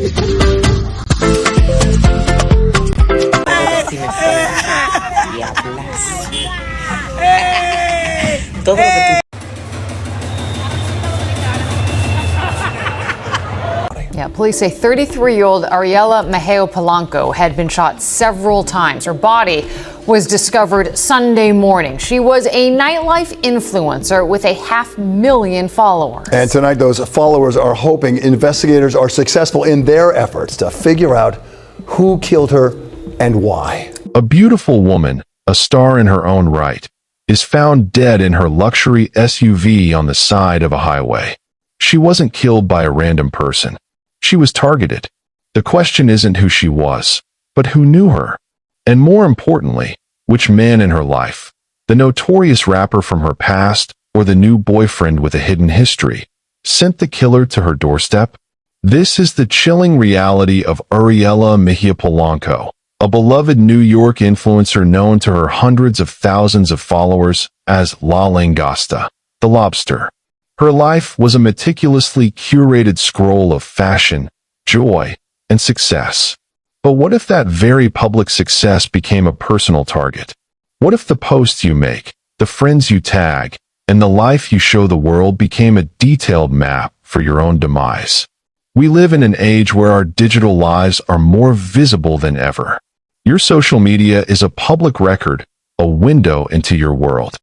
Yeah, police say 33-year-old Ariela Mejia-Polanco had been shot several times. Her body was discovered Sunday morning. She was a nightlife influencer with 500,000 followers. And tonight, those followers are hoping investigators are successful in their efforts to figure out who killed her and why. A beautiful woman, a star in her own right, is found dead in her luxury SUV on the side of a highway. She wasn't killed by a random person. She was targeted. The question isn't who she was, but who knew her. And more importantly, which man in her life, the notorious rapper from her past or the new boyfriend with a hidden history, sent the killer to her doorstep? This is the chilling reality of Ariela Mejia-Polanco, a beloved New York influencer known to her hundreds of thousands of followers as Langosta, the lobster. Her life was a meticulously curated scroll of fashion, joy, and success. But what if that very public success became a personal target? What if the posts you make, the friends you tag, and the life you show the world became a detailed map for your own demise? We live in an age where our digital lives are more visible than ever. Your social media is a public record, a window into your world.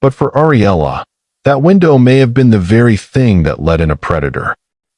But for Ariela, that window may have been the very thing that led in a predator.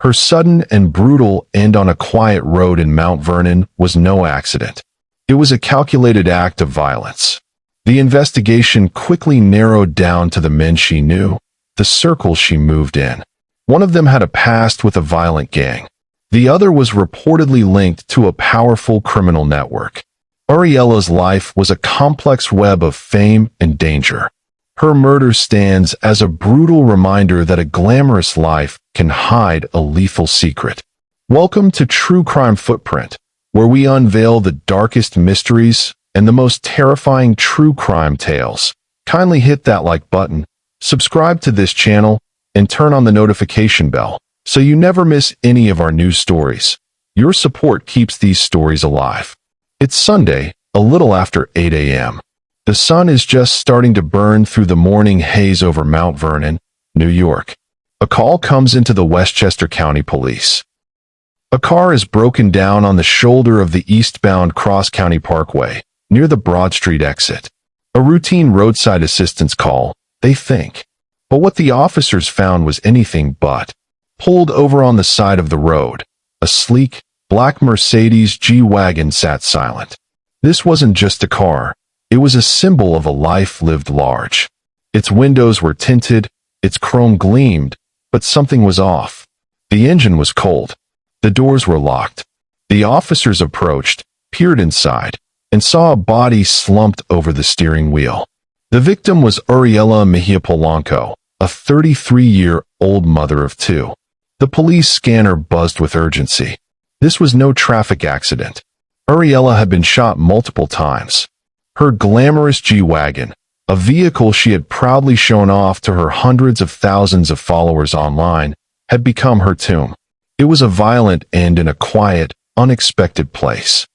Her sudden and brutal end on a quiet road in Mount Vernon was no accident. It was a calculated act of violence. The investigation quickly narrowed down to the men she knew, the circles she moved in. One of them had a past with a violent gang. The other was reportedly linked to a powerful criminal network. Ariela's life was a complex web of fame and danger. Her murder stands as a brutal reminder that a glamorous life can hide a lethal secret. Welcome to True Crime Footprint, where we unveil the darkest mysteries and the most terrifying true crime tales. Kindly hit that like button, subscribe to this channel, and turn on the notification bell so you never miss any of our news stories. Your support keeps these stories alive. It's Sunday, a little after 8 a.m. The sun is just starting to burn through the morning haze over Mount Vernon, New York. A call comes into the Westchester County Police. A car is broken down on the shoulder of the eastbound Cross County Parkway, near the Broad Street exit. A routine roadside assistance call, they think. But what the officers found was anything but. Pulled over on the side of the road, a sleek, black Mercedes G-Wagon sat silent. This wasn't just a car. It was a symbol of a life lived large. Its windows were tinted, its chrome gleamed, but something was off. The engine was cold. The doors were locked. The officers approached, peered inside, and saw a body slumped over the steering wheel. The victim was Ariela Mejia-Polanco, a 33-year-old mother of two. The police scanner buzzed with urgency. This was no traffic accident. Ariela had been shot multiple times. Her glamorous G-Wagon, a vehicle she had proudly shown off to her hundreds of thousands of followers online, had become her tomb. It was a violent end in a quiet, unexpected place.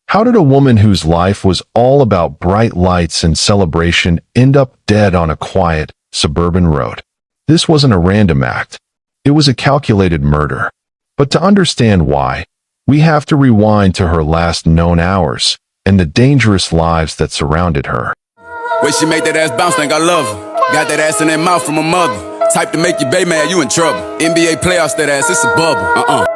How did a woman whose life was all about bright lights and celebration end up dead on a quiet, suburban road? This wasn't a random act. It was a calculated murder. But to understand why, we have to rewind to her last known hours and the dangerous lives that surrounded her. When she make that ass bounce, think I love her. Got that ass in that mouth from her mother. Type to make you bae mad, you in trouble. NBA playoffs, that ass, it's a bubble.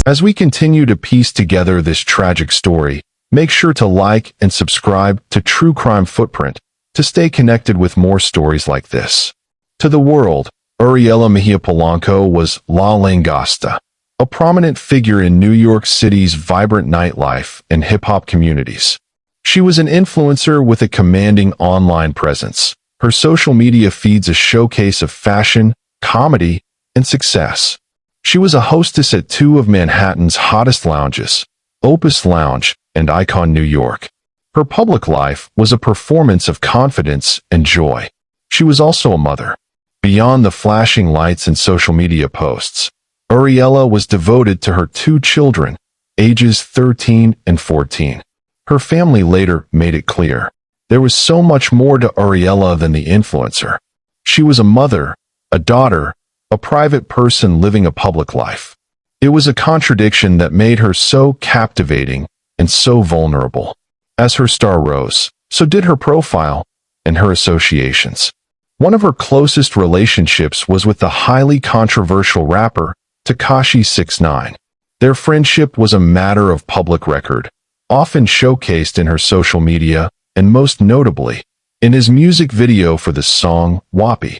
As we continue to piece together this tragic story, make sure to like and subscribe to True Crime Footprint to stay connected with more stories like this. To the world, Ariela Mejia-Polanco was La Langosta, a prominent figure in New York City's vibrant nightlife and hip-hop communities. She was an influencer with a commanding online presence. Her social media feeds a showcase of fashion, comedy, and success. She was a hostess at two of Manhattan's hottest lounges, Opus Lounge and Icon New York. Her public life was a performance of confidence and joy. She was also a mother. Beyond the flashing lights and social media posts, Ariela was devoted to her 2 children, ages 13 and 14. Her family later made it clear there was so much more to Ariela than the influencer. She was a mother, a daughter, a private person living a public life. It was a contradiction that made her so captivating and so vulnerable. As her star rose, so did her profile and her associations. One of her closest relationships was with the highly controversial rapper Tekachi 6ix9ine. Their friendship was a matter of public record, often showcased in her social media and most notably in his music video for the song WAPI.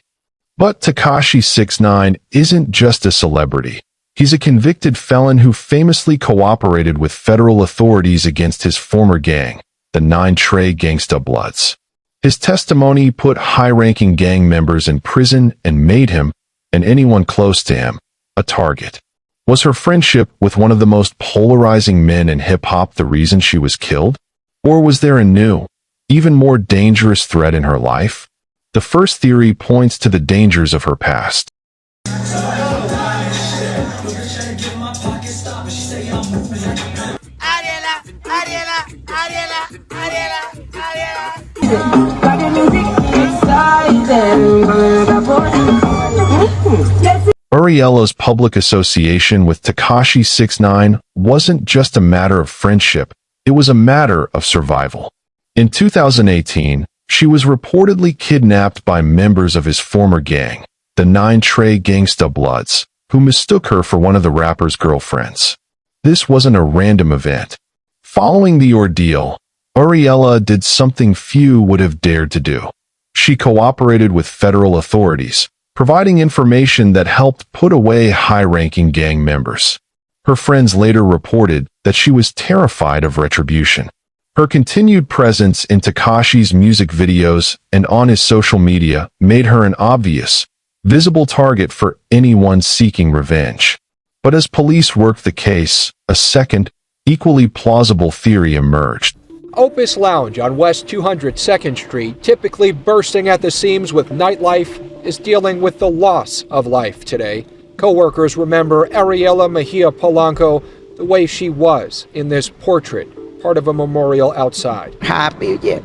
But Tekachi 6ix9ine isn't just a celebrity. He's a convicted felon who famously cooperated with federal authorities against his former gang, the 9 Gangsta Bloods. His testimony put high-ranking gang members in prison and made him, and anyone close to him, a target. Was her friendship with one of the most polarizing men in hip-hop the reason she was killed? Or was there a new, even more dangerous threat in her life? The first theory points to the dangers of her past. Ariela's public association with Tekachi 6ix9ine wasn't just a matter of friendship, it was a matter of survival. In 2018, she was reportedly kidnapped by members of his former gang, the 9 Gangsta Bloods, who mistook her for one of the rapper's girlfriends. This wasn't a random event. Following the ordeal, Ariela did something few would have dared to do. She cooperated with federal authorities, providing information that helped put away high-ranking gang members. Her friends later reported that she was terrified of retribution. Her continued presence in Tekachi's music videos and on his social media made her an obvious, visible target for anyone seeking revenge. But as police worked the case, a second, equally plausible theory emerged. Opus Lounge on West 202nd Street, typically bursting at the seams with nightlife, is dealing with the loss of life today. Co-workers remember Ariela Mejia-Polanco the way she was in this portrait, part of a memorial outside. Happy, yeah.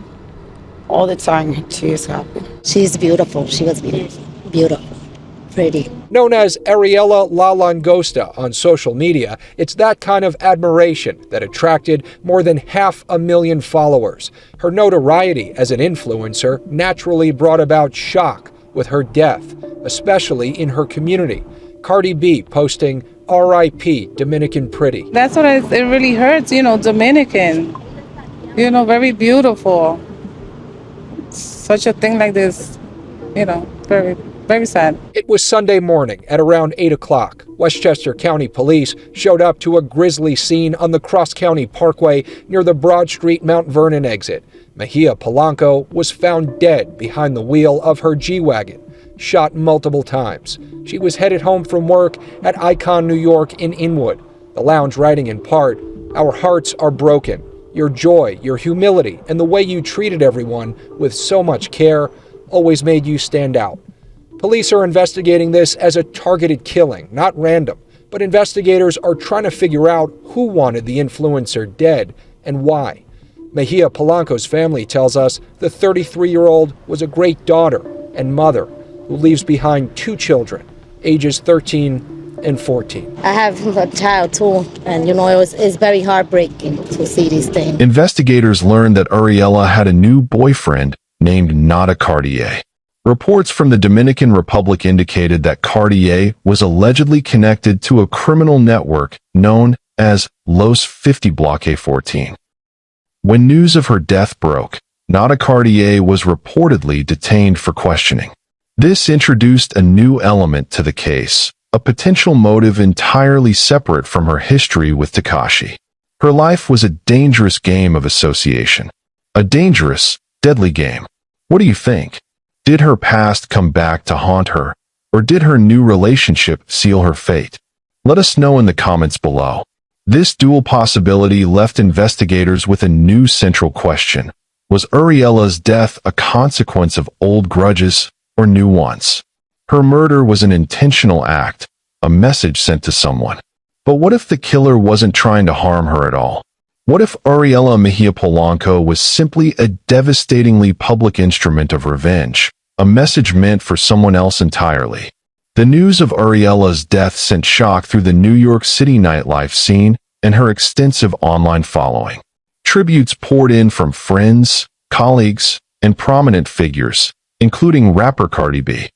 All the time she is happy. She's beautiful. She was beautiful. Beautiful. Pretty. Known as Ariela La Langosta on social media, it's that kind of admiration that attracted more than 500,000 followers. Her notoriety as an influencer naturally brought about shock with her death, especially in her community. Cardi B posting R.I.P. Dominican Pretty. That's what it really hurts, Dominican. Very beautiful. Such a thing like this, very, very sad. It was Sunday morning at around 8 o'clock. Westchester County Police showed up to a grisly scene on the Cross County Parkway near the Broad Street Mount Vernon exit. Mejia-Polanco was found dead behind the wheel of her G-Wagon, shot multiple times. She was headed home from work at Icon, New York in Inwood. The lounge writing in part, "Our hearts are broken. Your joy, your humility, and the way you treated everyone with so much care always made you stand out." Police are investigating this as a targeted killing, not random, but investigators are trying to figure out who wanted the influencer dead and why. Mejia-Polanco's family tells us the 33-year-old was a great daughter and mother who leaves behind 2 children, ages 13 and 14. I have a child too, and it's very heartbreaking to see these things. Investigators learned that Ariela had a new boyfriend named Nada Cartier. Reports from the Dominican Republic indicated that Cartier was allegedly connected to a criminal network known as Los 50 Bloque 14. When news of her death broke, Nada Cartier was reportedly detained for questioning. This introduced a new element to the case, a potential motive entirely separate from her history with Tekachi. Her life was a dangerous game of association. A dangerous, deadly game. What do you think? Did her past come back to haunt her, or did her new relationship seal her fate? Let us know in the comments below. This dual possibility left investigators with a new central question. Was Ariela's death a consequence of old grudges, or new ones. Her murder was an intentional act, a message sent to someone. But what if the killer wasn't trying to harm her at all? What if Ariela Mejia-Polanco was simply a devastatingly public instrument of revenge, a message meant for someone else entirely? The news of Ariela's death sent shock through the New York City nightlife scene and her extensive online following. Tributes poured in from friends, colleagues, and prominent figures, including rapper Cardi B.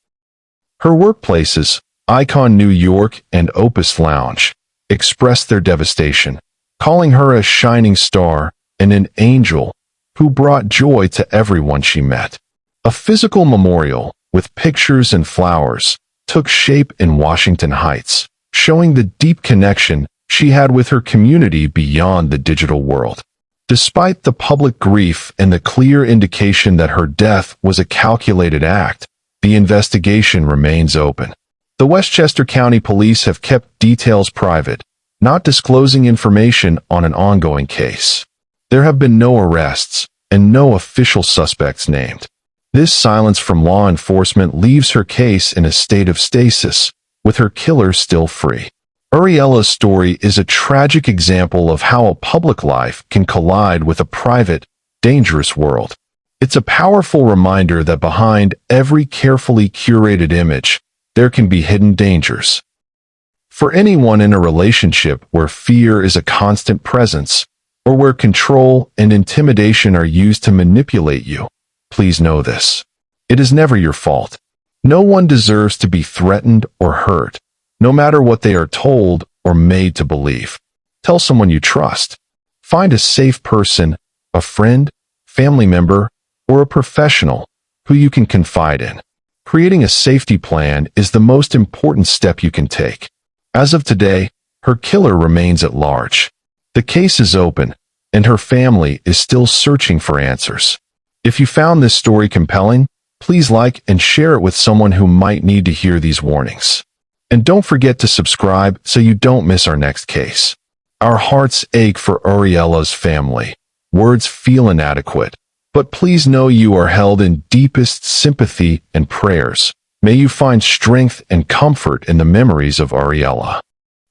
Her workplaces, Icon New York and Opus Lounge, expressed their devastation, calling her a shining star and an angel who brought joy to everyone she met. A physical memorial, with pictures and flowers, took shape in Washington Heights, showing the deep connection she had with her community beyond the digital world. Despite the public grief and the clear indication that her death was a calculated act, the investigation remains open. The Westchester County Police have kept details private, not disclosing information on an ongoing case. There have been no arrests and no official suspects named. This silence from law enforcement leaves her case in a state of stasis, with her killer still free. Ariela's story is a tragic example of how a public life can collide with a private, dangerous world. It's a powerful reminder that behind every carefully curated image, there can be hidden dangers. For anyone in a relationship where fear is a constant presence, or where control and intimidation are used to manipulate you, please know this. It is never your fault. No one deserves to be threatened or hurt, no matter what they are told or made to believe. Tell someone you trust. Find a safe person, a friend, family member, or a professional who you can confide in. Creating a safety plan is the most important step you can take. As of today, her killer remains at large. The case is open, and her family is still searching for answers. If you found this story compelling, please like and share it with someone who might need to hear these warnings. And don't forget to subscribe so you don't miss our next case. Our hearts ache for Ariela's family. Words feel inadequate, but please know you are held in deepest sympathy and prayers. May you find strength and comfort in the memories of Ariela.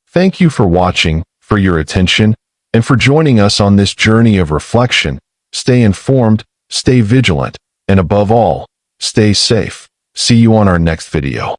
Thank you for watching, for your attention, and for joining us on this journey of reflection. Stay informed, stay vigilant, and above all, stay safe. See you on our next video.